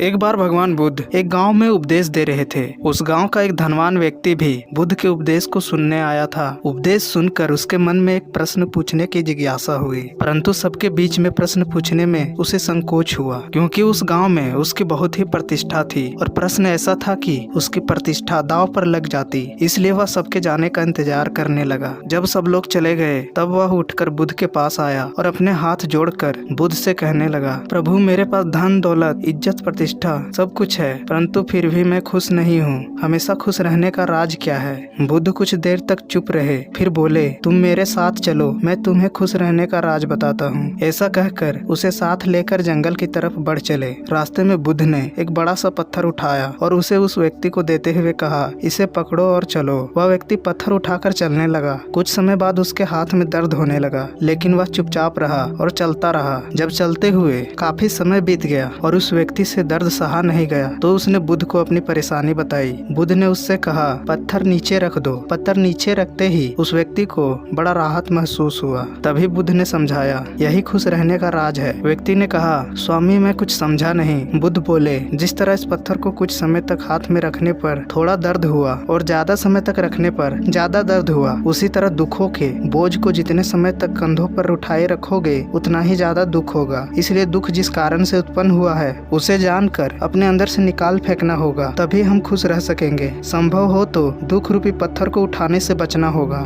एक बार भगवान बुद्ध एक गांव में उपदेश दे रहे थे। उस गांव का एक धनवान व्यक्ति भी बुद्ध के उपदेश को सुनने आया था। उपदेश सुनकर उसके मन में एक प्रश्न पूछने की जिज्ञासा हुई, परंतु सबके बीच में प्रश्न पूछने में उसे संकोच हुआ, क्योंकि उस गांव में उसकी बहुत ही प्रतिष्ठा थी और प्रश्न ऐसा था कि उसकी प्रतिष्ठा दांव पर लग जाती। इसलिए वह सबके जाने का इंतजार करने लगा। जब सब लोग चले गए तब वह उठकर बुद्ध के पास आया और अपने हाथ जोड़कर बुद्ध से कहने लगा, प्रभु, मेरे पास धन दौलत इज्जत प्रतिष्ठा सब कुछ है, परंतु फिर भी मैं खुश नहीं हूँ। हमेशा खुश रहने का राज क्या है? बुद्ध कुछ देर तक चुप रहे, फिर बोले, तुम मेरे साथ चलो, मैं तुम्हें खुश रहने का राज बताता हूँ। ऐसा कहकर उसे साथ लेकर जंगल की तरफ बढ़ चले। रास्ते में बुद्ध ने एक बड़ा सा पत्थर उठाया और उसे उस व्यक्ति को देते हुए कहा, इसे पकड़ो और चलो। वह व्यक्ति पत्थर उठाकर चलने लगा। कुछ समय बाद उसके हाथ में दर्द होने लगा, लेकिन वह चुपचाप रहा और चलता रहा। जब चलते हुए काफी समय बीत गया और उस व्यक्ति से दर्द सहा नहीं गया तो उसने बुद्ध को अपनी परेशानी बताई। बुद्ध ने उससे कहा, पत्थर नीचे रख दो। पत्थर नीचे रखते ही उस व्यक्ति को बड़ा राहत महसूस हुआ। तभी बुद्ध ने समझाया, यही खुश रहने का राज है। व्यक्ति ने कहा, स्वामी, मैं कुछ समझा नहीं। बुद्ध बोले, जिस तरह इस पत्थर को कुछ समय तक हाथ में रखने पर थोड़ा दर्द हुआ और ज्यादा समय तक रखने पर ज्यादा दर्द हुआ, उसी तरह दुखों के बोझ को जितने समय तक कंधों पर उठाए रखोगे उतना ही ज्यादा दुख होगा। इसलिए दुख जिस कारण से उत्पन्न हुआ है उसे जानकर अपने अंदर से निकाल फेंकना होगा, तभी हम खुश रह सकेंगे। संभव हो तो दुख रूपी पत्थर को उठाने से बचना होगा।